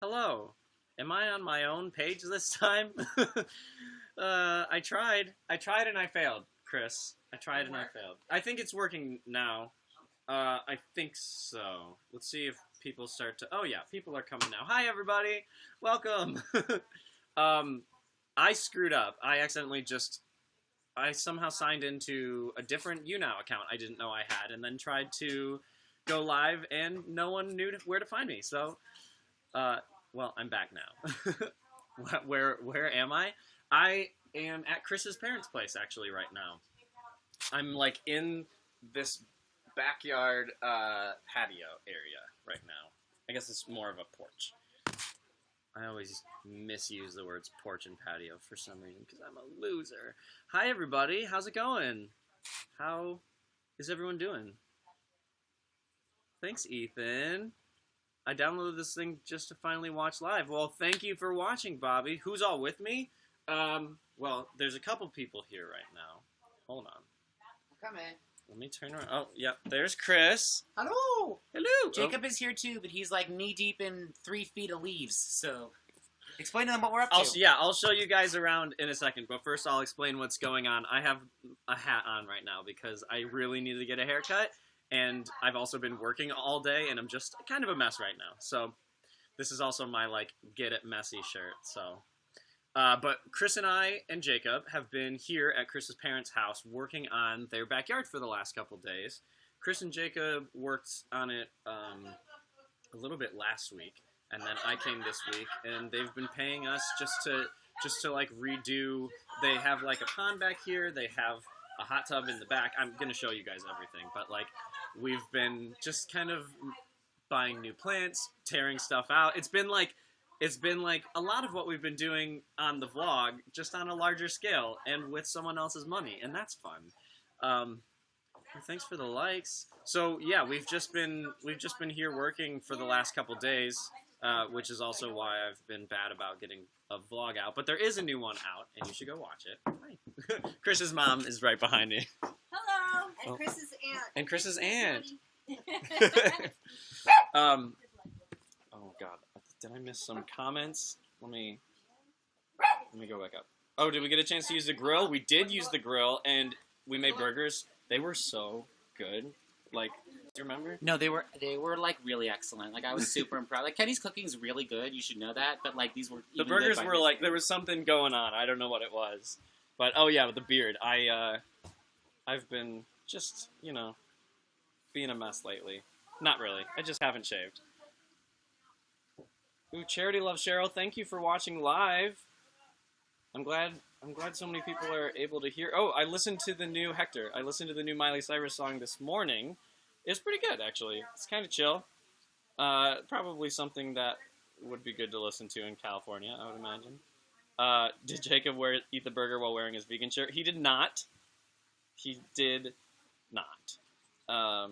Hello. Am I on my own page this time? I tried. I tried and I failed, Chris. I tried and I failed. I think it's working now. I think so. Let's see if people start to. Oh yeah, people are coming now. Hi everybody, welcome. um, I screwed up. I somehow signed into a different YouNow account I didn't know I had, and then tried to go live, and no one knew where to find me. So, uh, well, I'm back now. Where am I? I am at Chris's parents' place actually right now. I'm like in this backyard patio area right now. I guess it's more of a porch. I always misuse the words porch and patio for some reason because I'm a loser. Hi everybody, how's it going? How is everyone doing? Thanks, Ethan. I downloaded this thing just to finally watch live. Well, thank you for watching, Bobby. Who's all with me? Well, there's a couple people here right now. Hold on. I'm coming. Let me turn around. Oh, yep. There's Chris. Hello. Hello. Jacob is here too, but he's like knee deep in 3 feet of leaves. So, explain to them what we're up to. I'll show you guys around in a second. But first, I'll explain what's going on. I have a hat on right now because I really need to get a haircut. And I've also been working all day, and I'm just kind of a mess right now. So this is also my, like, get it messy shirt. So, but Chris and I and Jacob have been here at Chris's parents' house working on their backyard for the last couple days. Chris and Jacob worked on it a little bit last week, and then I came this week, and they've been paying us just to like redo. They have like a pond back here. They have a hot tub in the back. I'm gonna show you guys everything, but like we've been just kind of buying new plants, tearing stuff out. It's been like a lot of what we've been doing on the vlog, just on a larger scale and with someone else's money, and that's fun. Thanks for the likes. So yeah, we've just been here working for the last couple days, which is also why I've been bad about getting a vlog out. But there is a new one out, and you should go watch it. Hi. Chris's mom is right behind me. Hello, and Oh. Chris's aunt. And Chris's aunt. Oh God, did I miss some comments? Let me go back up. Oh, did we get a chance to use the grill? We did use the grill, and we made burgers. They were so good. Like, do you remember? No, they were like really excellent. Like I was super impressed. Like Kenny's cooking's really good. You should know that. But like these were The burgers were like there was something going on. I don't know what it was, but oh yeah, with the beard. I've been just being a mess lately. Not really. I just haven't shaved. Ooh, Charity Loves Cheryl, thank you for watching live. I'm glad so many people are able to hear. Oh, I listened to the new Hector. I listened to the new Miley Cyrus song this morning. It's pretty good, actually. It's kind of chill. Probably something that would be good to listen to in California, I would imagine. Did Jacob eat the burger while wearing his vegan shirt? He did not. He did not. I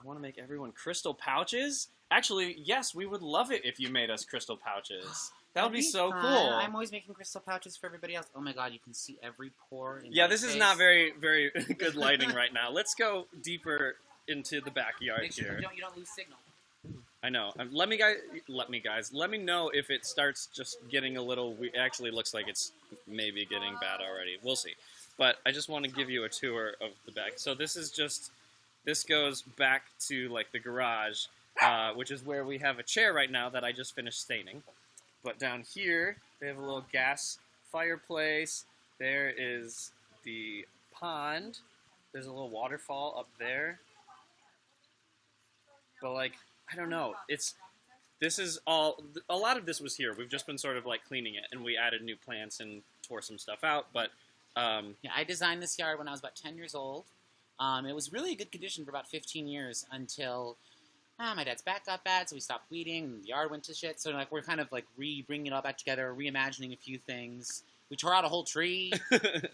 want to make everyone crystal pouches. Actually, yes, we would love it if you made us crystal pouches. That would be so fun. cool. I'm always making crystal pouches for everybody else. Oh my God, you can see every pore. Yeah, this is not very, very good lighting right now. Let's go deeper into the backyard Make sure here. you don't lose signal. I know. Let me know if it starts just getting a little. It actually looks like it's maybe getting bad already. We'll see. But I just want to give you a tour of the back. So this goes back to like the garage, which is where we have a chair right now that I just finished staining. But down here, they have a little gas fireplace. There is the pond. There's a little waterfall up there. But, like, I don't know. A lot of this was here. We've just been sort of, like, cleaning it. And we added new plants and tore some stuff out. But, yeah, I designed this yard when I was about 10 years old. It was really a good condition for about 15 years until... my dad's back got bad, so we stopped weeding, and the yard went to shit. So like we're kind of like bringing it all back together, reimagining a few things. We tore out a whole tree.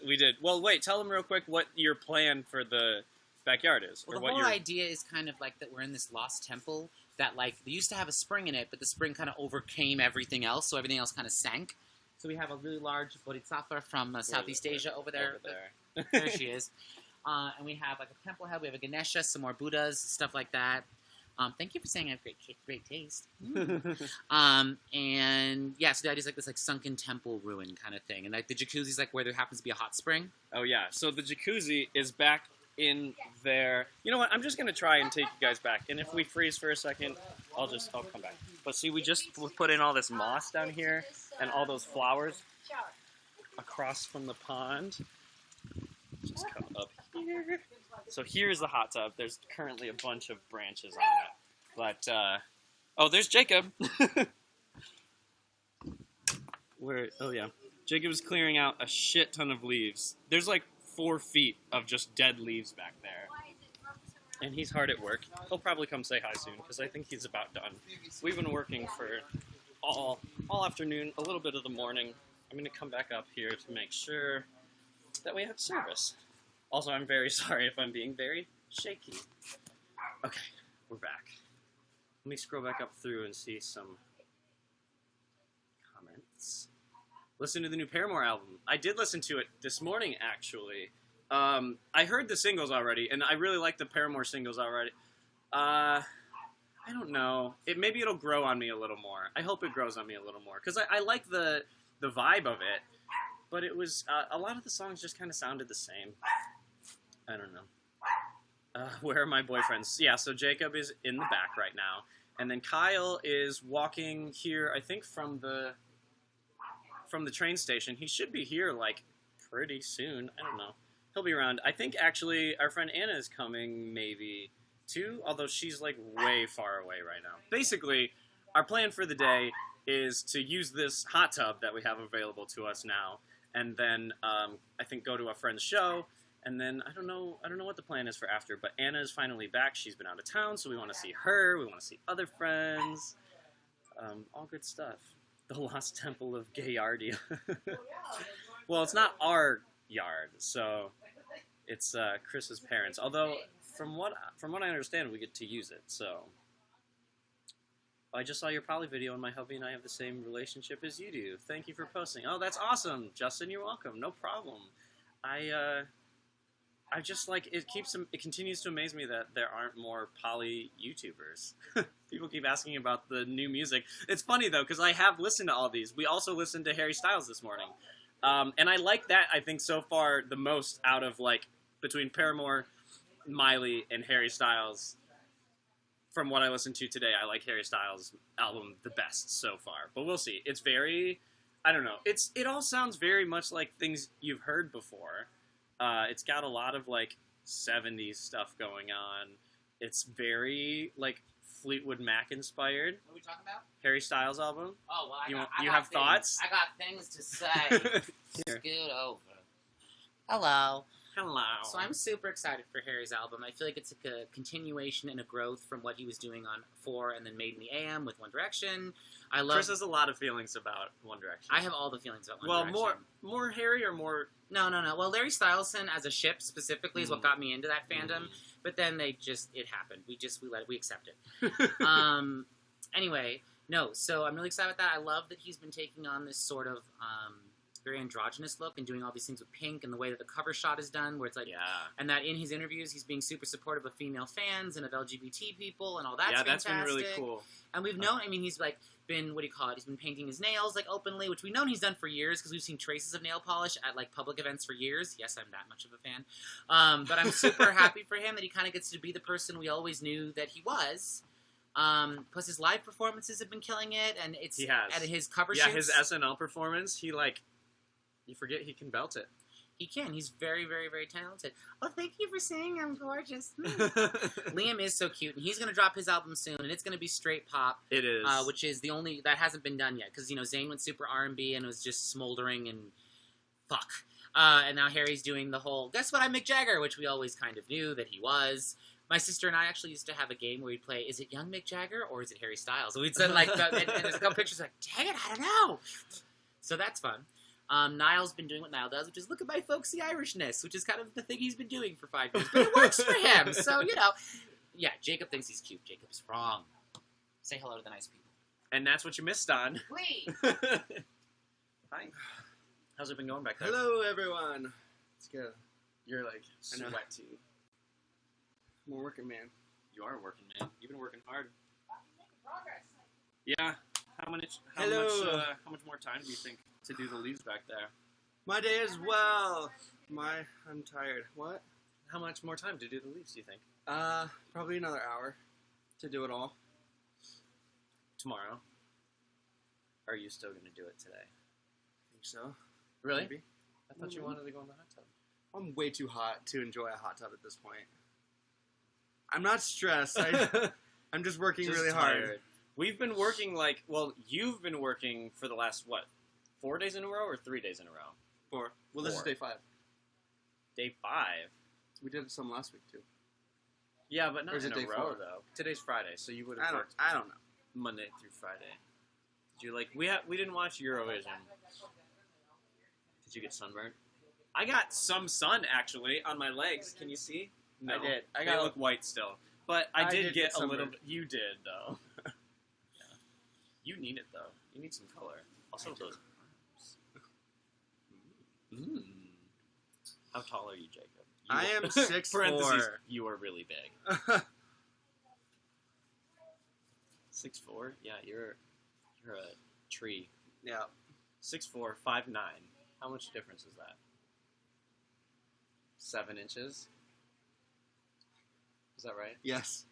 We did. Well, wait, tell them real quick what your plan for the backyard is. Well, the whole idea is kind of like that we're in this lost temple that like they used to have a spring in it, but the spring kind of overcame everything else, so everything else kind of sank. So we have a really large bodhisattva from Southeast Asia over there. There she is. And we have like a temple head. We have a Ganesha, some more Buddhas, stuff like that. Thank you for saying I have great taste. And yeah, so the idea is like this like sunken temple ruin kind of thing, and like the jacuzzi's like where there happens to be a hot spring. Oh yeah, so the jacuzzi is back in there. You know what? I'm just gonna try and take you guys back, and if we freeze for a second, I'll come back. But see, we just put in all this moss down here and all those flowers across from the pond. Just come up here. So here's the hot tub. There's currently a bunch of branches on it. But, oh, there's Jacob. Oh yeah. Jacob's clearing out a shit ton of leaves. There's like 4 feet of just dead leaves back there. And he's hard at work. He'll probably come say hi soon, because I think he's about done. We've been working for all afternoon, a little bit of the morning. I'm going to come back up here to make sure that we have service. Also, I'm very sorry if I'm being very shaky. Okay, we're back. Let me scroll back up through and see some comments. Listen to the new Paramore album. I did listen to it this morning, actually. I heard the singles already, and I really like the Paramore singles already. I don't know. Maybe it'll grow on me a little more. I hope it grows on me a little more, because I like the vibe of it, but it was a lot of the songs just kind of sounded the same. I don't know. Where are my boyfriends? Yeah, so Jacob is in the back right now, and then Kyle is walking here, I think from the train station. He should be here like pretty soon. I don't know. He'll be around. I think actually our friend Anna is coming maybe too, although she's like way far away right now. Basically, our plan for the day is to use this hot tub that we have available to us now, and then I think go to a friend's show, and then I don't know what the plan is for after, but Anna is finally back. She's been out of town, so we want to see her. We want to see other friends. All good stuff. The Lost Temple of Gayardia. Well, it's not our yard, so it's Chris's parents. Although, from what I understand, we get to use it. So, I just saw your poly video, and my hubby and I have the same relationship as you do. Thank you for posting. Oh, that's awesome, Justin. You're welcome. No problem. I just like it continues to amaze me that there aren't more poly YouTubers. People keep asking about the new music. It's funny though, because I have listened to all these. We also listened to Harry Styles this morning, and I like that. I think so far the most out of like between Paramore, Miley, and Harry Styles. From what I listened to today, I like Harry Styles' album the best so far. But we'll see. It's very, I don't know. It all sounds very much like things you've heard before. It's got a lot of like 70s stuff going on. It's very like Fleetwood Mac inspired. What are we talking about? Harry Styles album. Oh, well, you have thoughts? I got things to say. Here. Scoot over. Hello. Hello. So I'm super excited for Harry's album. I feel like it's like a continuation and a growth from what he was doing on 4 and then Made in the AM with One Direction. Chris has a lot of feelings about One Direction. I have all the feelings about One Direction. Well, more Harry or more... No. Well, Larry Styleson as a ship specifically is what got me into that fandom. But then it happened. We accept it. Anyway, no. So I'm really excited about that. I love that he's been taking on this sort of very androgynous look and doing all these things with pink and the way that the cover shot is done, where it's like, and that in his interviews he's being super supportive of female fans and of LGBT people and all that's fantastic. That's been really cool. And we've known, he's like been, he's been painting his nails like openly, which we've known he's done for years because we've seen traces of nail polish at like public events for years. Yes, I'm that much of a fan. But I'm super happy for him that he kind of gets to be the person we always knew that he was. Plus his live performances have been killing it, and he has. At his cover shoots. Yeah, his SNL performance, you forget he can belt it. He can. He's very, very, very talented. Oh, thank you for saying I'm gorgeous. Liam is so cute, and he's going to drop his album soon, and it's going to be straight pop. It is. Which is the only... That hasn't been done yet, because, Zayn went super R&B and was just smoldering and... Fuck. And now Harry's doing the whole, guess what, I'm Mick Jagger, which we always kind of knew that he was. My sister and I actually used to have a game where we'd play, is it young Mick Jagger, or is it Harry Styles? And we'd send, and there's a couple pictures like, dang it, I don't know. So that's fun. Niall's been doing what Niall does, which is look at my folksy Irishness, which is kind of the thing he's been doing for 5 years. But it works for him, so, Yeah, Jacob thinks he's cute. Jacob's wrong. Say hello to the nice people. And that's what you missed on. Please. Hi. How's it been going back there? Hello, everyone. It's good. You're like sweaty. I'm a working man. You are working, man. You've been working hard. Yeah. How much more time do you think to do the leaves back there? My day as well. I'm tired. What? How much more time to do the leaves do you think? Probably another hour to do it all. Tomorrow? Or are you still going to do it today? I think so. Really? Maybe. I thought you wanted to go in the hot tub. I'm way too hot to enjoy a hot tub at this point. I'm not stressed. I'm just working really hard. We've been working you've been working for the last, 4 days in a row or 3 days in a row? 4. Well, this is day 5. Day 5? We did some last week, too. Yeah, but not Or is in it a day row, 4? though. Today's Friday, so you would have worked I don't know. Monday through Friday. Did you, we didn't watch Eurovision. Did you get sunburned? I got some sun, actually, on my legs. Can you see? No. I did. They look white still. But I did get a little sunburned. bit. You did, though. Yeah. You need it, though. You need some color. Also, those arms. How tall are you, Jacob? I am 6'4". Parentheses, you are really big. 6'4"? Yeah, you're a tree. Yeah. 6'4", 5'9". How much difference is that? 7 inches? Is that right? Yes.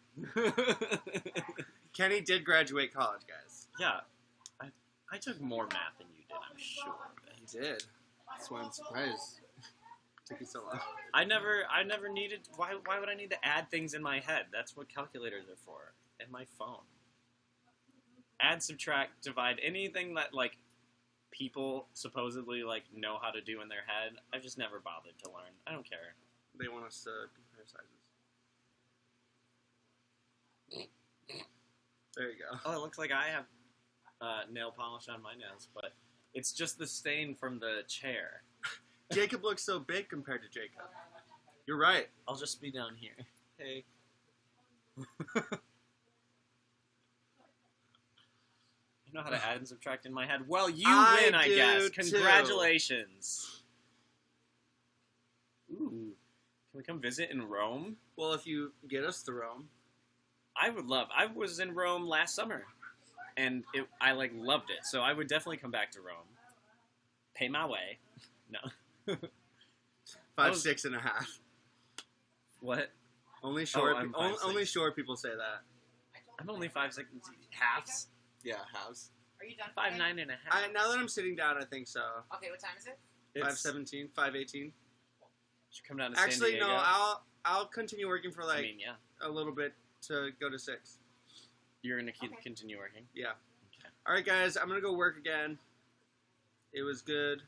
Kenny did graduate college, guys. Yeah. I took more math than you did, I'm sure. He did. That's why I'm surprised. Took you so long. I never needed... Why would I need to add things in my head? That's what calculators are for. And my phone. Add, subtract, divide, anything that, people supposedly, know how to do in their head. I've just never bothered to learn. I don't care. They want us to compare sizes. There you go. Oh, it looks like I have nail polish on my nails, but it's just the stain from the chair. Jacob looks so big compared to Jacob. You're right. I'll just be down here. Hey. You know how to add and subtract in my head? Well, you win, I guess. Congratulations. Ooh. Can we come visit in Rome? Well, if you get us to Rome. I would love. I was in Rome last summer, and I loved it. So I would definitely come back to Rome. Pay my way. No. 5'6.5". What? Only short. I'm Only 5'6". short people say that. I'm only 5'6". Halves. Yeah, halves. Are you done? 5'9" and a half. Now that I'm sitting down, I think so. Okay, what time is it? 5:17, 5:18. Should come down to San Actually, Diego. no. I'll continue working for yeah. a little bit to go to 6. You're gonna continue working. Yeah. Okay. All right, guys. I'm gonna go work again. It was good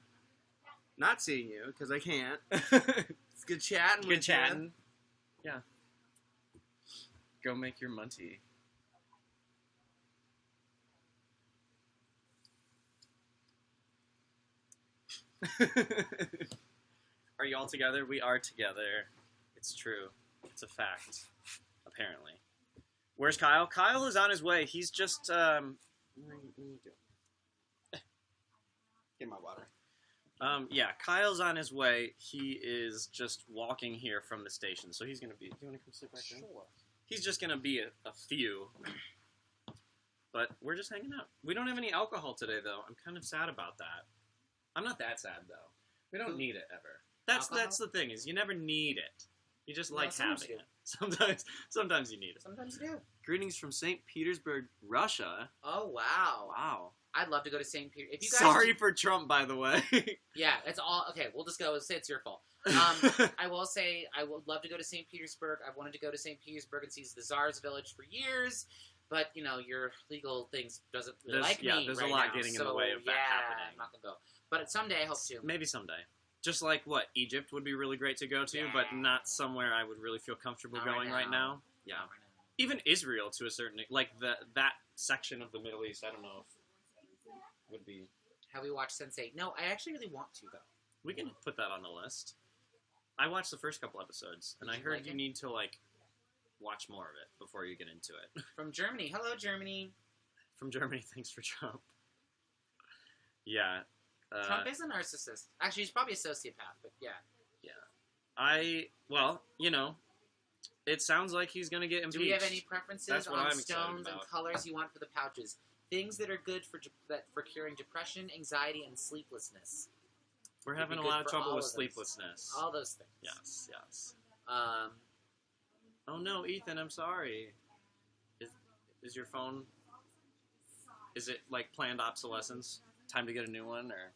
not seeing you because I can't. It's good chatting. Good chatting. Yeah. Go make your munty. Are you all together? We are together. It's true. It's a fact. Apparently. Where's Kyle? Kyle is on his way. He's just, what are you doing? Get my water. Yeah, Kyle's on his way. He is just walking here from the station, so he's gonna be. Do you want to come sit back there? Sure. He's just gonna be a few. But we're just hanging out. We don't have any alcohol today, though. I'm kind of sad about that. I'm not that sad, though. We don't need it ever. That's the thing, is you never need it. You just like having it. Sometimes you need it. Sometimes you do. Greetings from St. Petersburg, Russia. Oh, wow. Wow. I'd love to go to St. Peter. If you guys Sorry for Trump, by the way. Yeah, it's all... Okay, we'll just go say it's your fault. I will say I would love to go to St. Petersburg. I've wanted to go to St. Petersburg and see the Tsar's village for years. But, your legal things doesn't really me there's right a lot now. getting in the way of that happening. I'm not going to go. But someday I hope to. Maybe someday. Just like, Egypt would be really great to go to, but not somewhere I would really feel comfortable going right now. Yeah. Not right now. Even Israel, to a certain... that section of the Middle East, I don't know if would be... Have we watched Sense8? No, I actually really want to, though. We can put that on the list. I watched the first couple episodes, and I heard you need to, watch more of it before you get into it. From Germany. Hello, Germany. From Germany, thanks for Trump. Yeah. Trump is a narcissist. Actually, he's probably a sociopath, but yeah. Yeah. It sounds like he's gonna get impeached. Do we have any preferences That's what on I'm excited stones and about. colors you want for the pouches? Things that are good for curing depression, anxiety, and sleeplessness. We're Would having be a good lot of for trouble all with of those. sleeplessness. All those things. Yes. Um, Oh no, Ethan, I'm sorry. Is your phone? Is it like planned obsolescence? Time to get a new one, or?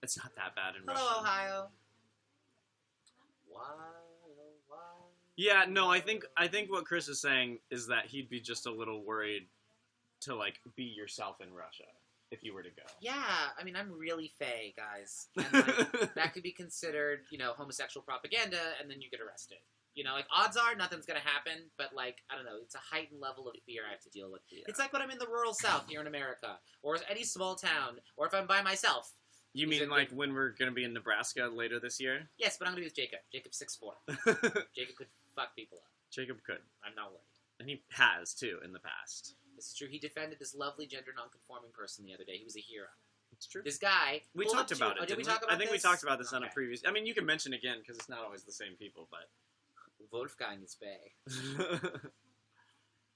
It's not that bad in hello, Russia. Ohio. Why? Yeah, no, I think what Chris is saying is that he'd be just a little worried to like be yourself in Russia if you were to go. Yeah, I mean, I'm really fey, guys. And, like, that could be considered, homosexual propaganda, and then you get arrested. Odds are nothing's going to happen, but, I don't know, it's a heightened level of fear I have to deal with. Yeah. It's like when I'm in the rural South here in America, or any small town, or if I'm by myself. You mean like when we're going to be in Nebraska later this year? Yes, but I'm going to be with Jacob. Jacob's 6'4". Jacob could fuck people up. Jacob could. I'm not worried. And he has, too, in the past. This is true. He defended this lovely gender non-conforming person the other day. He was a hero. It's true. This guy... We pulled talked up to- about it, did we didn't talk about I think this? we talked about this on a Okay. previous... I mean, you can mention again, because it's not always the same people, but... Wolfgang is bae.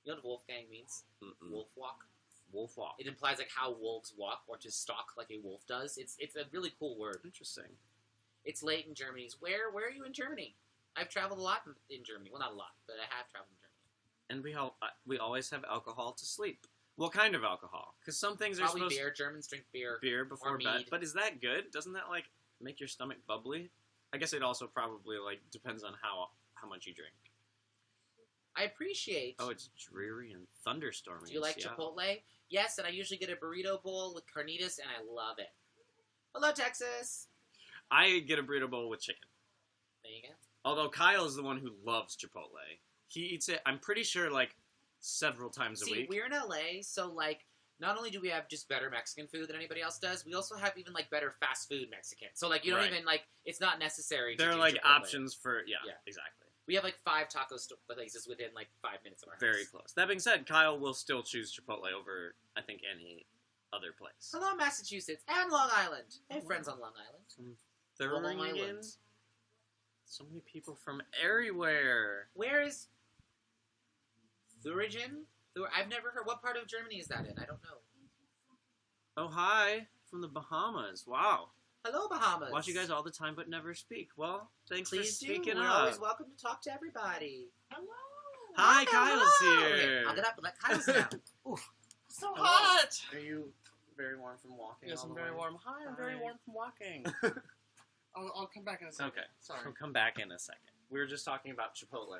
You know what Wolfgang means? Mm-mm. Wolf walk. Wolf walk. It implies how wolves walk, or to stalk like a wolf does. It's a really cool word. Interesting. It's late in Germany. Where are you in Germany? I've traveled a lot in Germany. Well, not a lot, but I have traveled in Germany. And we always have alcohol to sleep. What kind of alcohol? Because some things are Probably supposed beer. Germans drink beer. beer before or bed. mead. But is that good? Doesn't that make your stomach bubbly? I guess it also probably depends on how much you drink. I appreciate. Oh, it's dreary and thunderstormy. Do you like in Seattle. Chipotle? Yes, and I usually get a burrito bowl with carnitas, and I love it. Hello, Texas. I get a burrito bowl with chicken. There you go. Although Kyle is the one who loves Chipotle. He eats it, I'm pretty sure, several times a See, week. we're in LA, so not only do we have just better Mexican food than anybody else does, we also have even better fast food Mexican. So you don't Right. even it's not necessary. There to are do Chipotle. options for Yeah. exactly. We have 5 taco places within 5 minutes of our house. Very close. That being said, Kyle will still choose Chipotle over I think any other place. Hello, Massachusetts and Long Island. I have friends on Long Island. Long Thuringen. Island. So many people from everywhere. Where is Thuringen? I've never heard. What part of Germany is that in? I don't know. Oh hi, from the Bahamas. Wow. Hello, Bahamas. Watch you guys all the time but never speak. Well, thanks Please for do. speaking We're up. always welcome to talk to everybody. Hello. Hi, Hello. Kyle's here. I'll get up and let Kyle's down. So Hello. hot! Are you very warm from walking? Yes, all I'm the very way? warm. Hi, I'm very Hi. warm from walking. I'll come back in a second. Okay. Sorry. We'll come back in a second. We were just talking about Chipotle. I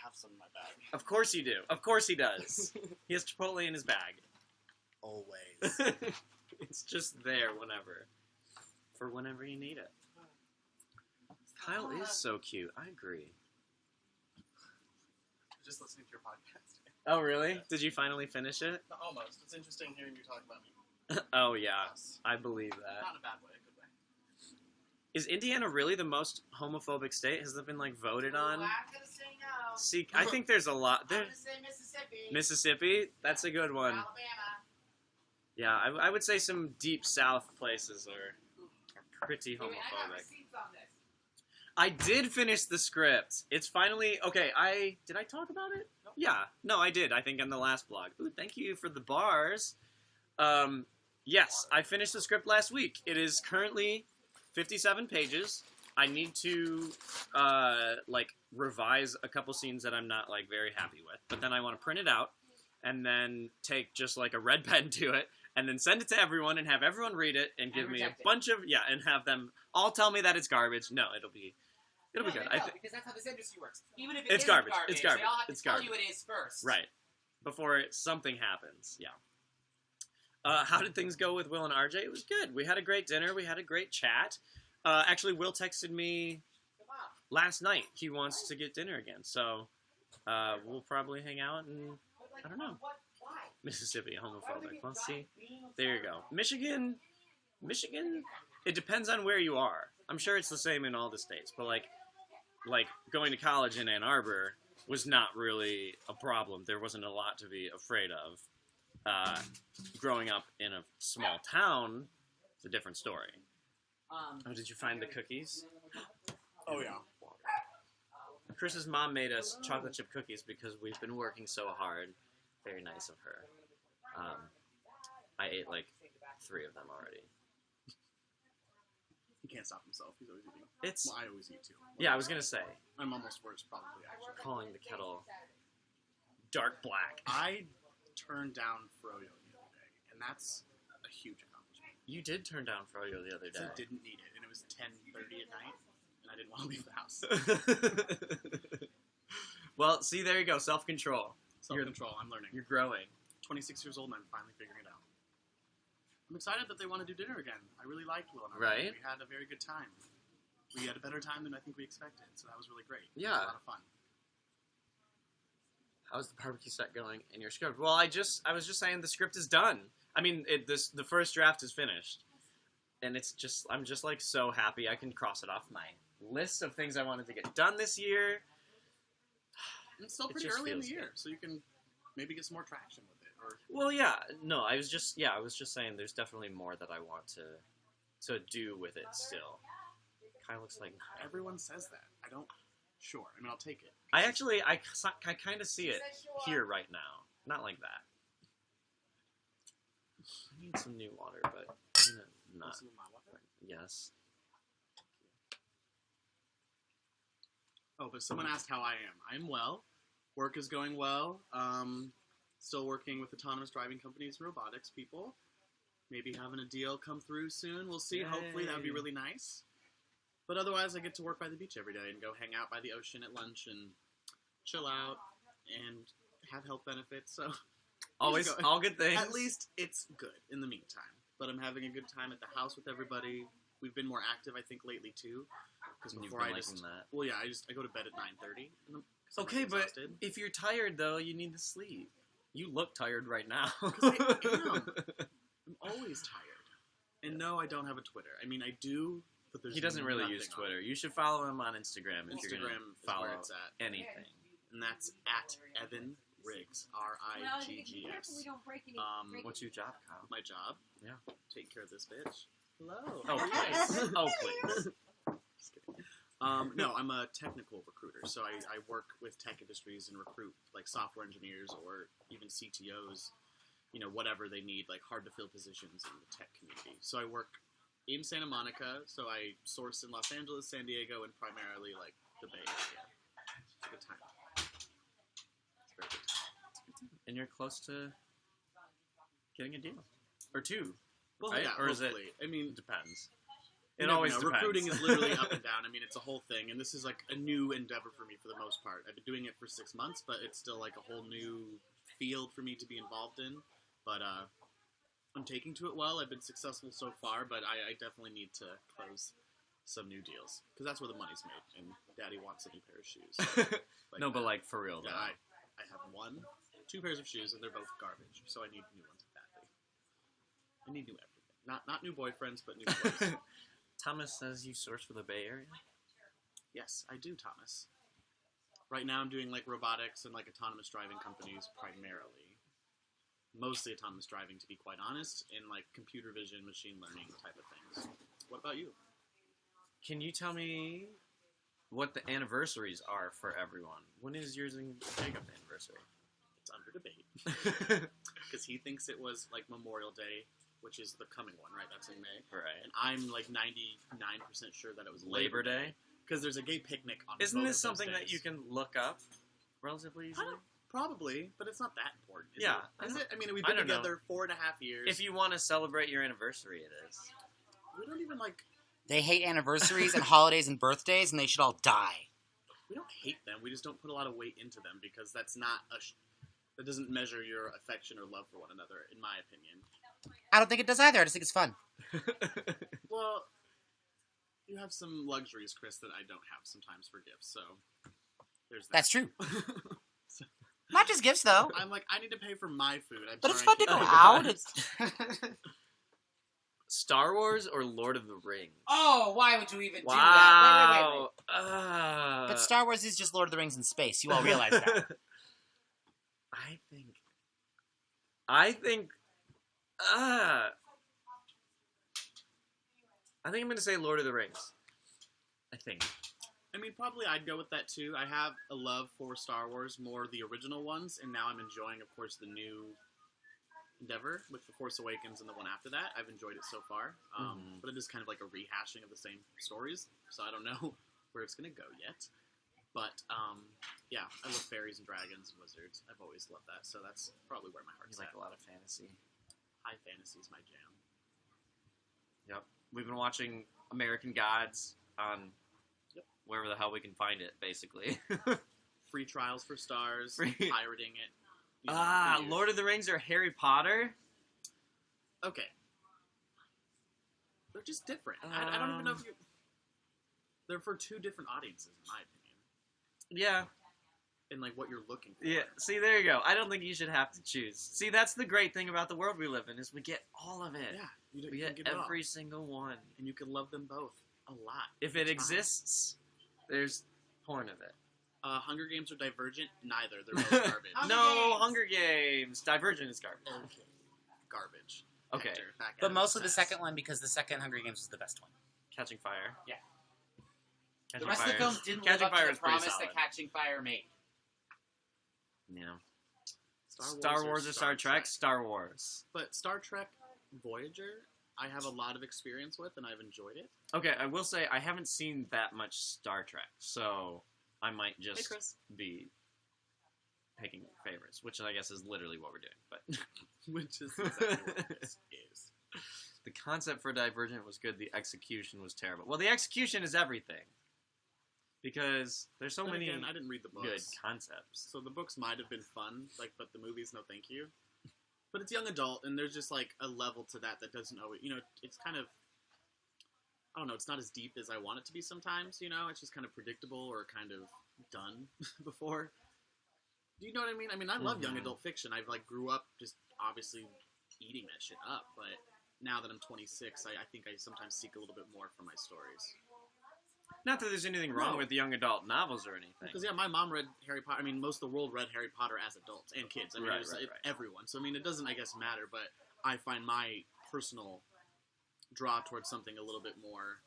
have some in my bag. Of course you do. Of course he does. He has Chipotle in his bag. Always. It's just there for whenever you need it. Kyle is so cute. I agree. Just listening to your podcast. Oh, really? Yes. Did you finally finish it? Almost. It's interesting hearing you talk about me. Oh, yeah. Yes. I believe that. Not in a bad way, a good way. Is Indiana really the most homophobic state? Has that been, voted on? I'm gonna say no. See, I think there's a lot. I'm There, gonna say Mississippi. Mississippi? That's a good one. Alabama. Yeah, I would say some deep south places are pretty Wait, I got homophobic. receipts on this. I did finish the script. It's finally okay. Did I talk about it? Nope. Yeah, no, I did. I think on the last blog. Ooh, thank you for the bars. Yes, I finished the script last week. It is currently 57 pages. I need to revise a couple scenes that I'm not very happy with, but then I want to print it out and then take just a red pen to it and then send it to everyone and have everyone read it and give me a reject it. bunch of and have them all tell me that it's garbage. No, it'll be good. Because that's how this industry works. Even if It's isn't garbage. It's They all garbage. have to It's tell garbage. you it is first. Right. Before something happens. Yeah. How did things go with Will and RJ? It was good. We had a great dinner. We had a great chat. Actually, Will texted me last night. He wants to get dinner again. So we'll probably hang out and, I don't know. Mississippi, homophobic. Well, see, there you go. Michigan, it depends on where you are. I'm sure it's the same in all the states. But, going to college in Ann Arbor was not really a problem. There wasn't a lot to be afraid of. Growing up in a small town, it's a different story. Oh, did you find the cookies? Oh, yeah. Chris's mom made us chocolate chip cookies because we've been working so hard. Very nice of her. I ate like 3 of them already. He can't stop himself. He's always eating. It's Well, I always eat too. yeah. I was gonna say I'm almost worse, probably, actually. calling the kettle dark black. I turned down Froyo the other day, and that's a huge accomplishment. You did turn down Froyo the other Because I day. didn't need it, and it was 10:30 at night, and I didn't want to leave the house. Well, see, there you go. Self-control. Self-control, I'm learning. You're growing. 26 years old, and I'm finally figuring it out. I'm excited that they want to do dinner again. I really liked Will and I. Right. We had a very good time. We had a better time than I think we expected, so that was really great. Yeah. It was a lot of fun. How's the barbecue set going in your script? Well, I was just saying the script is done. I mean, the first draft is finished, and I'm just like so happy I can cross it off my list of things I wanted to get done this year. And it's still It pretty just early in the feels year, good. so you can maybe get some more traction with it. Or Well, yeah, no, I was just saying there's definitely more that I want to do with it still. Kind of looks like everyone says that. I don't. Sure. I mean, I'll take it. I kind of see it here right now. Not like that. I need some new water, but I'm gonna not. Some of my water. Yes. Oh, but someone asked how I am. I'm well. Work is going well. Still working with autonomous driving companies and robotics people. Maybe having a deal come through soon. We'll see. Yay. Hopefully that would be really nice. But otherwise, I get to work by the beach every day and go hang out by the ocean at lunch and chill out and have health benefits. So Always Just all good things. at least it's good in the meantime. But I'm having a good time at the house with everybody. We've been more active, I think, lately too. Because You've before been I liking just that. well, yeah, I go to bed at 9:30. Okay, but if you're tired though, you need to sleep. You look tired right now. 'Cause I am. I'm always tired. And no, I don't have a Twitter. I mean, I do, but there's He doesn't really nothing use on Twitter. You should follow him on Instagram if you're Instagram gonna is follow where it's at, anything. and that's at Evan Riggs, RIGGS. What's your job, Kyle? My job? Yeah. Taking care of this bitch. Hello. Oh, how are you? please. Oh, please. Just kidding. No, I'm a technical recruiter, so I work with tech industries and recruit like software engineers or even CTOs, whatever they need, like hard to fill positions in the tech community. So I work in Santa Monica, so I source in Los Angeles, San Diego, and primarily like the Bay Area. It's a good time. It's a very good time. And you're close to getting a deal. Or 2. Well, Right? yeah, Or is it- hopefully. I mean, It depends. you It never always know. depends. Recruiting is literally up and down. I mean, it's a whole thing, and this is like a new endeavor for me for the most part. I've been doing it for 6 months, but it's still like a whole new field for me to be involved in. But I'm taking to it well. I've been successful so far, but I definitely need to close some new deals because that's where the money's made. And Daddy wants a new pair of shoes. No, but like for real though. yeah, I have 2 pairs of shoes, and they're both garbage. So I need new ones badly. I need new everything. Not new boyfriends, but new clothes. Thomas says you source for the Bay Area. Yes, I do, Thomas. Right now I'm doing like robotics and like autonomous driving companies primarily. Mostly autonomous driving, to be quite honest, and like computer vision, machine learning type of things. What about you? Can you tell me what the anniversaries are for everyone? When is yours and Jacob's anniversary? It's under debate. Because he thinks it was like Memorial Day, which is the coming one, right? That's in May. Right. And I'm like 99% sure that it was Labor Day? Because there's a gay picnic on Isn't both this of those something that days. you can look up relatively easily? Probably, but it's not that important. Is Yeah, it? Is it? I mean, we've I been don't know. together 4.5 years. If you want to celebrate your anniversary, it is. We don't even like. They hate anniversaries and holidays and birthdays, and they should all die. We don't hate them. We just don't put a lot of weight into them because that's not that doesn't measure your affection or love for one another, in my opinion. I don't think it does either. I just think it's fun. Well, you have some luxuries, Chris, that I don't have sometimes for gifts. So there's that. That's true. Not just gifts, though. I'm like, I need to pay for my food. But it's sorry, fun to I go can't- out. It's... Star Wars or Lord of the Rings? Oh, why would you even do that? Wow. Wait. But Star Wars is just Lord of the Rings in space. You all realize that. I think I'm going to say Lord of the Rings. I think. I mean, probably I'd go with that too. I have a love for Star Wars, more the original ones, and now I'm enjoying, of course, the new endeavor with The Force Awakens and the one after that. I've enjoyed it so far, but it is kind of like a rehashing of the same stories, so I don't know where it's going to go yet. But, yeah, I love fairies and dragons and wizards. I've always loved that, so that's probably where my You heart's like at. a lot of fantasy. High fantasy is my jam. Yep. We've been watching American Gods on wherever the hell we can find it, basically. Free trials for stars, Free- pirating it. You know, for years. Lord of the Rings or Harry Potter? Okay. They're just different. I don't even know if you... They're for two different audiences, in my opinion. Yeah. And, like, what you're looking for. Yeah, see, there you go. I don't think you should have to choose. See, that's the great thing about the world we live in, is we get all of it. Yeah. You We can get it all. every single one. And you can love them both a lot. If it It's fine. exists, there's porn of it. Hunger Games or Divergent? Neither. They're both garbage. Hunger Games! Divergent is garbage. Okay. Garbage. Okay. Hector, back at But it. mostly the Obsessed. second one, because the second Hunger Games was the best one. Catching Fire. Yeah. Catching The rest of Fire the films didn't Catching live up Fire to is the pretty promise solid. that Catching Fire made. Yeah. Star Wars or Star Trek? Star Wars. But Star Trek Voyager, I have a lot of experience with, and I've enjoyed it. Okay, I will say I haven't seen that much Star Trek, so I might just Chris. be picking favorites, which I guess is literally what we're doing. But Which is exactly what this is. the concept for Divergent was good. The execution was terrible. Well, the execution is everything because there's so Then many again, I didn't read the books. good concepts. So the books might have been fun, like, but the movies, no thank you. But it's young adult, and there's just, like, a level to that doesn't always, it's kind of, I don't know, it's not as deep as I want it to be sometimes, it's just kind of predictable or kind of done before. Do you know what I mean? I mean, I love young adult fiction. I've, like, grew up just obviously eating that shit up, but now that I'm 26, I think I sometimes seek a little bit more from my stories. Not that there's anything wrong No. with young adult novels or anything. Because, yeah, my mom read Harry Potter. I mean, most of the world read Harry Potter as adults and kids. I mean, Right, it was right, right. everyone. So, I mean, it doesn't, I guess, matter, but I find my personal draw towards something a little bit more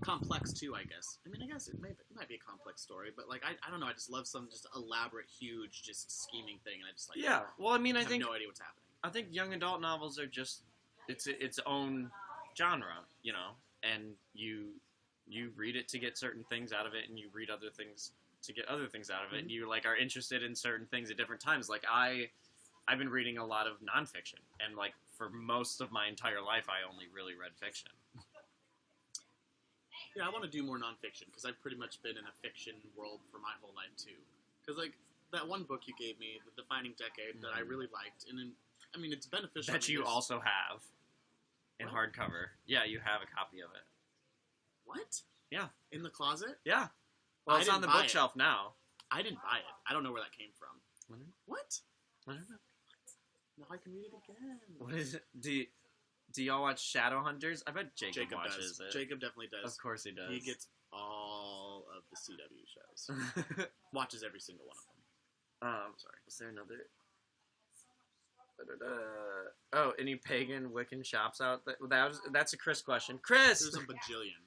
complex, too, I guess. I mean, I guess it might be a complex story, but, like, I don't know. I just love some just elaborate, huge, just scheming thing, and I just, like, Yeah, well, I mean, I I have think no idea what's happening. I think young adult novels are just its own genre, and you read it to get certain things out of it, and you read other things to get other things out of it, and you like are interested in certain things at different times. Like I've been reading a lot of nonfiction, and like for most of my entire life, I only really read fiction. Yeah, I want to do more nonfiction, because I've pretty much been in a fiction world for my whole life, too. Because, like, that one book you gave me, The Defining Decade, that I really liked, and then, I mean, it's beneficial. That you because- also have in What? hardcover. Yeah, you have a copy of it. What? Yeah. In the closet? Yeah. Well, I it's on didn't the buy it. bookshelf now. I didn't buy it. I don't know where that came from. What? I don't know. Now I can read it again. What is it? Do y'all watch Shadowhunters? I bet Jacob watches does. it. Jacob definitely does. Of course he does. He gets all of the CW shows. Watches every single one of them. Sorry. Is there another? Oh, any pagan Wiccan shops out there? That's a Chris question. Chris, There's a bajillion.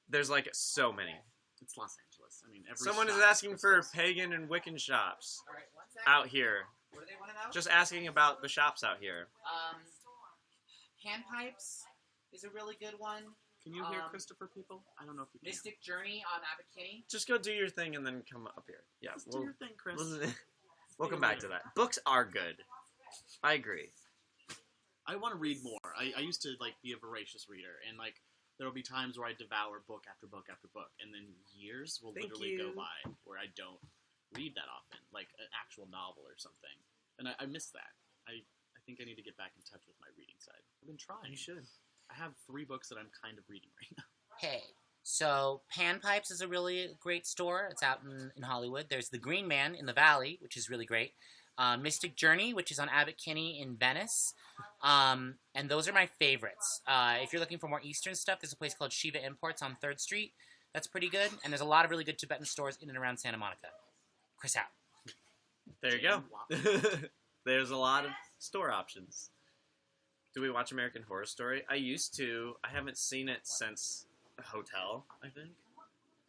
there's like so many. It's Los Angeles. I mean, every Someone is shop asking for Christmas. pagan and Wiccan shops All right, one second. out here. What do they want to know? Just asking about the shops out here. Hand pipes is a really good one. Can you hear Um, Christopher, people? I don't know if you can. Mystic Journey on Abbot Kinney. Just go do your thing and then come up here. Yeah, Just do your thing, Chris. we'll come back to that. Books are good. I agree. I want to read more. I used to like be a voracious reader, and like there will be times where I devour book after book after book, and then years will Thank literally go you. by where I don't read that often, like an actual novel or something, and I miss that. I think I need to get back in touch with my reading side. I've been trying. You should. I have 3 books that I'm kind of reading right now. Hey, so Pan Pipes is a really great store. It's out in Hollywood. There's the Green Man in the Valley, which is really great. Mystic Journey, which is on Abbot Kinney in Venice. And those are my favorites. If you're looking for more Eastern stuff, there's a place called Shiva Imports on 3rd Street. That's pretty good. And there's a lot of really good Tibetan stores in and around Santa Monica. Chris out. There you go. There's a lot of store options. Do we watch American Horror Story? I used to. I haven't seen it since Hotel, I think.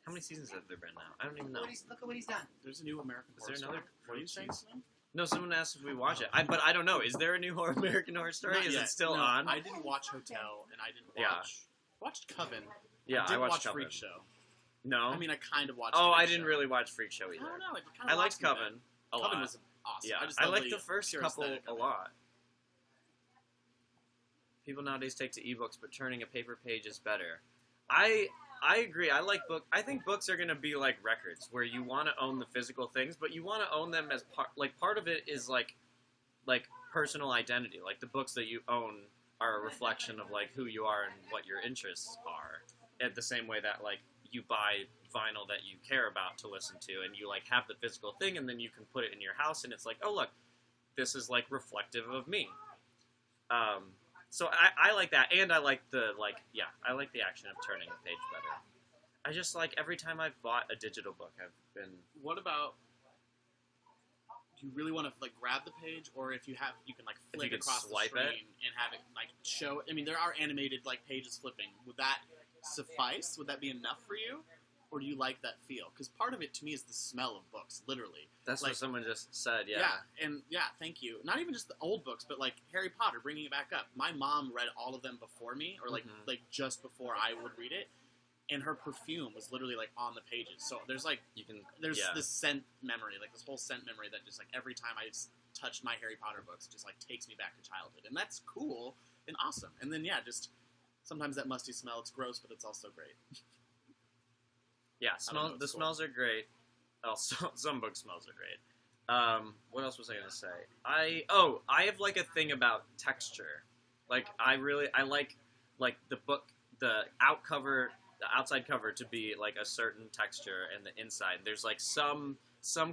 How many seasons have there been now? I don't even know. Look at what he's done. There's a new American Is Horror there another Story. What are you saying? Slim? No, someone asked if we watch it. But I don't know. Is there a new American Horror Story? Not Is yet. it still No, on? I didn't watch Hotel, and I didn't watch... Watched Coven. Yeah, I did watched watch Coven. Freak Show. No. I mean, I kind of watched Oh, Freak I didn't Show. really watch Freak Show either. I don't know. It kind I of liked Coven a lot. Coven was awesome. Yeah, just I love liked the first pure couple aesthetic a of it. lot. People nowadays take to ebooks, but turning a paper page is better. I agree. I like book. I think books are gonna be like records, where you want to own the physical things, but you want to own them as part. Like part of it is like personal identity. Like the books that you own are a reflection of like who you are and what your interests are. At the same way that like you buy vinyl that you care about to listen to, and you like have the physical thing, and then you can put it in your house, and it's like, oh look, this is like reflective of me. So I like that, and I like I like the action of turning a page better. I just like every time I've bought a digital book, I've been. What about? Do you really want to like grab the page, or if you have, you can like If you flick can across the swipe screen it? and have it like show? I mean, there are animated like pages flipping. Would that suffice? Would that be enough for you, or do you like that feel? Because part of it to me is the smell of books, literally. That's like, what someone just said. Yeah. Thank you. Not even just the old books, but like Harry Potter, bringing it back up. My mom read all of them before me, or like Mhm. like just before I would read it, and her perfume was literally like on the pages. So there's like You can. there's Yeah. this scent memory, like this whole scent memory that just like every time I touch my Harry Potter books, just like takes me back to childhood, and that's cool and awesome. And then just sometimes that musty smell, it's gross, but it's also great. Yeah. I don't know, The it's cool. smells are great. Oh, some book smells are great. What else was I gonna say? I have like a thing about texture. Like I like the book, the outside cover to be like a certain texture, and the inside there's like some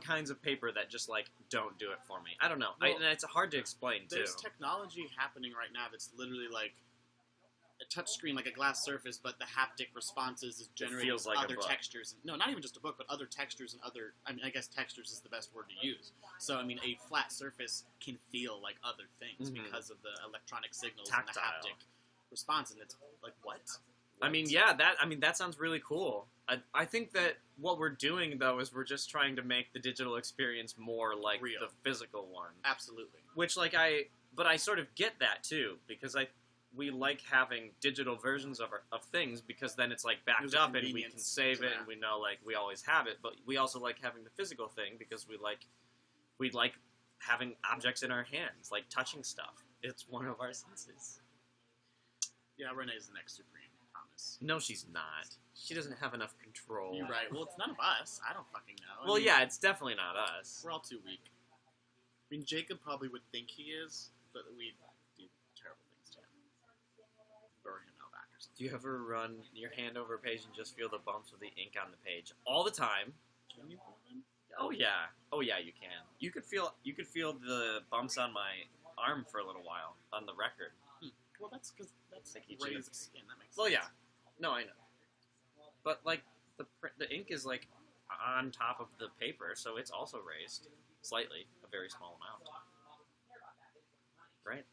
kinds of paper that just like don't do it for me. I don't know. Well, and it's hard to explain too. There's technology happening right now that's literally like a touch screen, like a glass surface, but the haptic responses is generating feels like a other book. textures. No, not even just a book, but other textures and other. I mean, I guess textures is the best word to use. So, I mean, a flat surface can feel like other things Mhm. because of the electronic signals Tactile. and the haptic response, and it's like what? I mean, yeah, that sounds really cool. I think that what we're doing though is we're just trying to make the digital experience more like Real. the physical one. Absolutely. Which but I sort of get that too, because we like having digital versions of things, because then it's like backed There's a up and we can convenience save to it that. and we know like we always have it. But we also like having the physical thing because we like having objects in our hands, like touching stuff. It's one of our senses. Yeah, Renee's the next Supreme. Promise. No, she's not. She doesn't have enough control. You're right. Well, it's none of us. I don't fucking know. I Well, mean, yeah, it's definitely not us. we're all too weak. I mean, Jacob probably would think he is, but we do terrible things to him. Burn him out back or something. Do you ever run your hand over a page and just feel the bumps of the ink on the page all the time? Can you burn him? Oh yeah, you can. You could feel the bumps on my arm for a little while on the record. Well, that's because that's Like each raised of- skin. That makes sense. Well, yeah, no, I know. But like the ink is like on top of the paper, so it's also raised slightly, a very small amount. Right?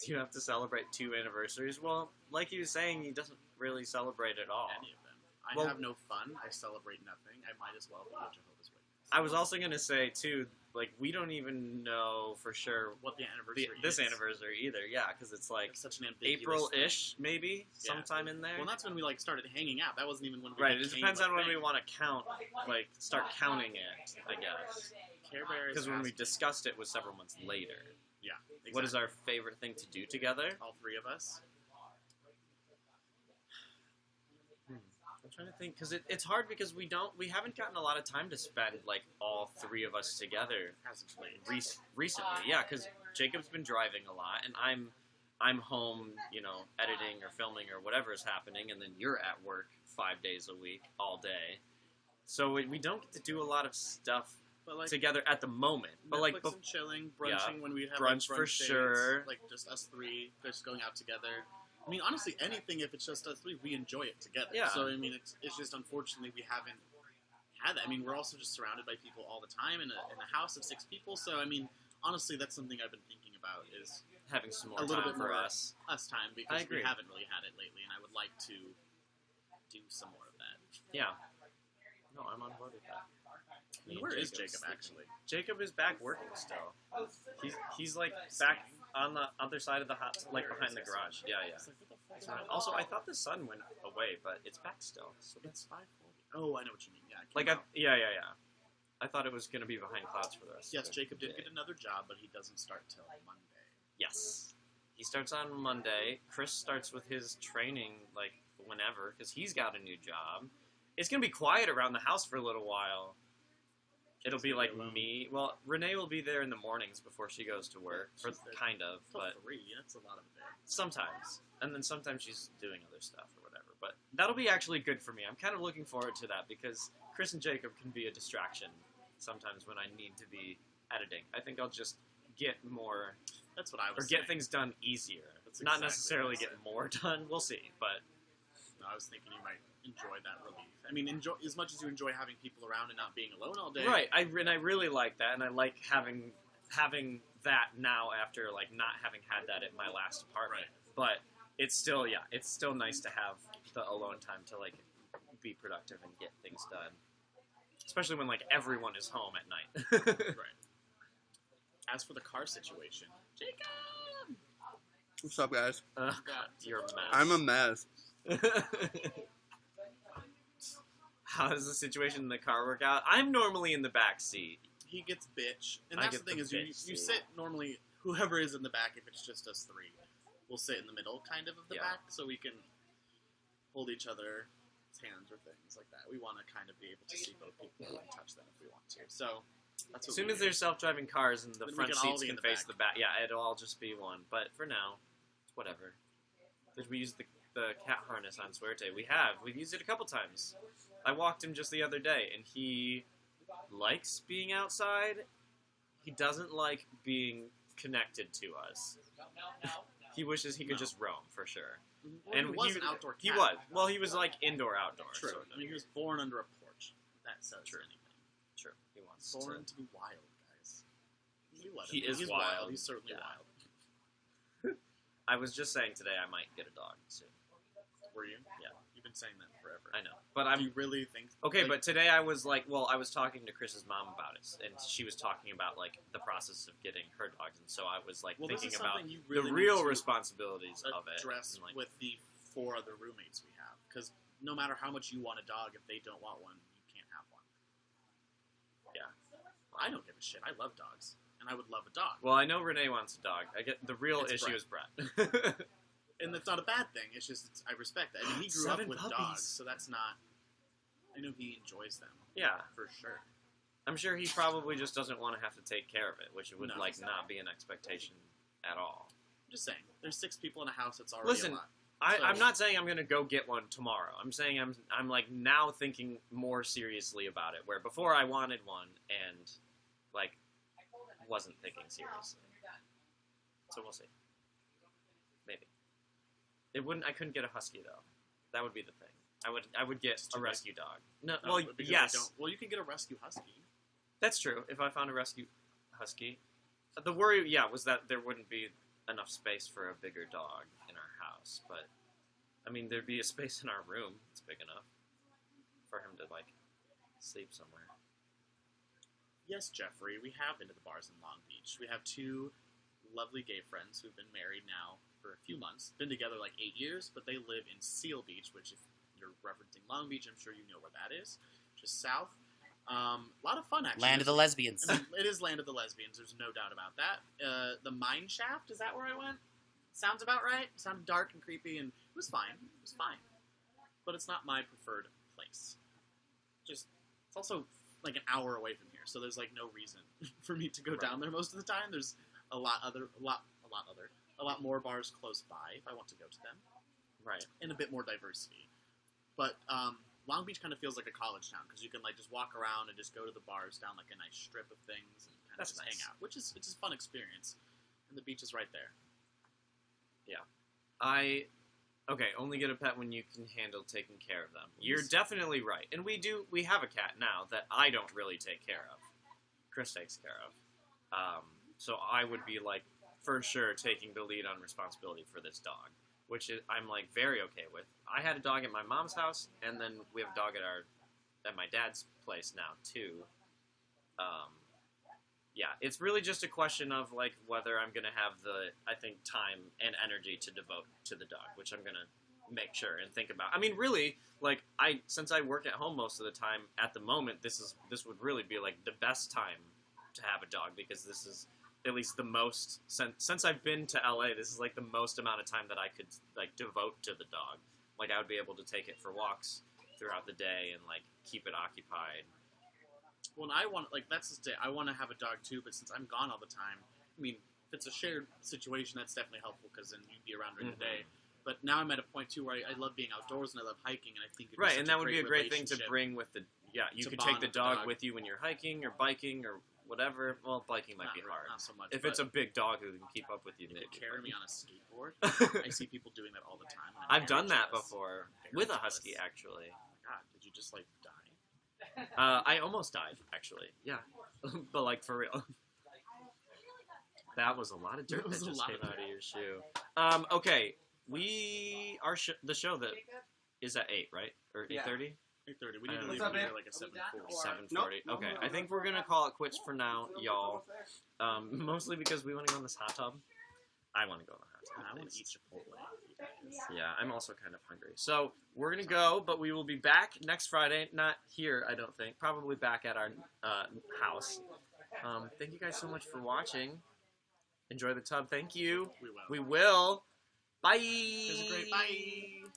Do you have to celebrate 2 anniversaries? Well, like he was saying, he doesn't really celebrate at all. Any of them. I Well- have no fun. I celebrate nothing. I might as well be a Jehovah's Witness. I was also going to say, too, like, we don't even know for sure What the anniversary this is. anniversary either, yeah, because it's like It's such an ambiguous April-ish, maybe, Yeah. sometime in there. Well, that's when we like started hanging out. That wasn't even when we Right, it became depends a on when thing. we want to count, like, start counting it, I guess. Care Bears. Because when we asking. discussed it was several months later. Yeah. What is exactly. our favorite thing to do together? All three of us. I'm trying to think, because it's hard because we haven't gotten a lot of time to spend, like, all 3 of us together Hasn't played. recently. Yeah, because Jacob's been driving a lot, and I'm home, editing or filming or whatever is happening, and then you're at work 5 days a week, all day. So we don't get to do a lot of stuff But like together at the moment. But Netflix like, and chilling, brunching when we'd have Brunch like, for brunch dates, sure. like just us 3, just going out together. I mean, honestly, anything if it's just us 3, we enjoy it together. Yeah. So I mean, it's just unfortunately we haven't had that. I mean, we're also just surrounded by people all the time in a house of 6 people. So I mean, honestly, that's something I've been thinking about is having some more a little time bit for more us. us time I because agree. we haven't really had it lately, and I would like to do some more of that. Yeah. No, I'm on board with that. Me and Where is Jacob's Jacob, sleeping. actually? Jacob is back working still. He's like back on the other side of the house, like behind the garage. Yeah, yeah. It's like, what the fuck? Also, I thought the sun went away, but it's back still. So It's 5:40. Oh, I know what you mean. Yeah. it like, came out. yeah. I thought it was gonna be behind clouds for the rest. Yes, of the Jacob did day. get another job, but he doesn't start till Monday. Yes, he starts on Monday. Chris starts with his training like whenever, because he's got a new job. It's gonna be quiet around the house for a little while. It'll be like me. Well, Renee will be there in the mornings before she goes to work, for She's there kind of, Till but 3. That's a lot of a day. sometimes. And then sometimes she's doing other stuff or whatever. But that'll be actually good for me. I'm kind of looking forward to that because Chris and Jacob can be a distraction sometimes when I need to be editing. I think I'll just get more, That's what I or was get saying. things done easier. That's Not exactly necessarily what I get more done. We'll see. But No, I was thinking you might enjoy that relief. I mean, enjoy as much as you enjoy having people around and not being alone all day. right, I really like that, and I like having that now after like not having had that at my last apartment. Right. But it's still nice to have the alone time to like be productive and get things done, especially when like everyone is home at night. Right. As for the car situation, Jacob, What's up, guys? You're a mess. I'm a mess. How does the situation in the car work out? I'm normally in the back seat. he gets bitch, and I that's get the thing the is you bitch sit normally. Whoever is in the back, if it's just us three, we'll sit in the middle, kind of the Yeah. back, so we can hold each other's hands or things like that. We want to kind of be able to see both people and touch them if we want to. So that's what As soon we as do. there's self-driving cars and the Then we front can all seats be in can the face back. the back, yeah, it'll all just be one. But for now, whatever. Did we use the cat harness on Suerte? We've used it a couple times. I walked him just the other day, and he likes being outside. He doesn't like being connected to us. He wishes he could No. just roam, for sure. Well, And he was an outdoor cat. He was. Well, he was like indoor-outdoor. True. Sort of. I mean, he was born under a porch. That says True. anything. True. He wants Born to. to be wild, guys. You let He him be. is He's wild. He's certainly Yeah. wild. I was just saying today I might get a dog soon. Were you? Yeah. You've been saying that forever. I know. But Do I'm you really think? okay, like, but today I was like, well, I was talking to Chris's mom about it, and she was talking about like the process of getting her dogs, and so I was like well, this thinking is about something you the really real need to responsibilities of it. address and, like, with the 4 other roommates we have, because no matter how much you want a dog, if they don't want one, you can't have one. Yeah. I don't give a shit. I love dogs, and I would love a dog. well, I know Renee wants a dog. I get the real It's issue Brett. is Brett. And that's not a bad thing. It's just I respect that. I mean, he grew up 7 with puppies. dogs, so that's not. I know he enjoys them yeah, for sure. I'm sure he probably just doesn't want to have to take care of it, which would No. like not be an expectation at all. I'm just saying, there's 6 people in a house. It's already Listen, a lot. So- I'm not saying I'm gonna go get one tomorrow. I'm saying I'm like now thinking more seriously about it. Where before I wanted one and like wasn't thinking seriously. So we'll see. Maybe it wouldn't. I couldn't get a husky though. That would be the thing. I would get It's too a big. rescue dog. No, No, well, because they yes, don't- Well, you can get a rescue husky. that's true. If I found a rescue husky, the worry, was that there wouldn't be enough space for a bigger dog in our house. But I mean, there'd be a space in our room. It's big enough for him to like sleep somewhere. Yes, Jeffrey, we have been to the bars in Long Beach. We have 2 lovely gay friends who've been married now for a few months. Been together like 8 years, but they live in Seal Beach, which if you're referencing Long Beach, I'm sure you know where that is. Just south. A lot of fun, actually. Land of the lesbians. I mean, it is Land of the Lesbians, there's no doubt about that. The Mine Shaft, is that where I went? Sounds about right. Sounded dark and creepy, and it was fine. It was fine. But it's not my preferred place. It's also like an hour away from here, so there's like no reason for me to go Right. down there most of the time. There's a lot more bars close by if I want to go to them, Right. and a bit more diversity. But Long Beach kind of feels like a college town because you can like just walk around and just go to the bars down like a nice strip of things and kind of That's just nice. hang out, which is a fun experience. And the beach is right there. Only get a pet when you can handle taking care of them. You're Yes. definitely right. And we have a cat now that I don't really take care of. Chris takes care of. So I would be like, for sure, taking the lead on responsibility for this dog. which is, I'm like very okay with. I had a dog at my mom's house, and then we have a dog at my dad's place now too. Yeah, it's really just a question of like whether I'm gonna have the time and energy to devote to the dog, which I'm gonna make sure and think about. I mean, really, like since I work at home most of the time, at the moment, this would really be like the best time to have a dog, because this is at least the most since I've been to LA. This is like the most amount of time that I could like devote to the dog. Like I would be able to take it for walks throughout the day and like keep it occupied. Well, I want, like, that's just it. I want to have a dog too, but since I'm gone all the time, I mean, if it's a shared situation, that's definitely helpful because then you'd be around during the day. But now I'm at a point too where I love being outdoors and I love hiking, and I think it'd be such and that would be a great thing to relationship. bring with the you To could bond take the with the dog dog. with you when you're hiking or biking or whatever. Well, biking might be hard. Not so much. If but it's a big dog who can keep up with you, if maybe. you carry me on a skateboard, I see people doing that all the time. and I'm I've done that jealous. before Very with a jealous. husky, actually. God, did you just like die? I almost died, actually. Yeah, but like for real. That was a lot of dirt That that was a just lot came of out dirt. of your shoe. Okay, the show that is at 8, right? Or 8:30? 8:30. We need to What's leave up, here babe? like a 7:40. 7:40. Okay, I think we're gonna call it quits for now, y'all. Mostly because we want to go in this hot tub. I want to go in the hot tub. I at want to least. eat Chipotle. Yeah, I'm also kind of hungry. So we're gonna go, but we will be back next Friday. Not here, I don't think. Probably back at our house. Thank you guys so much for watching. Enjoy the tub. Thank you. We will. We will. Bye. It was a great bye.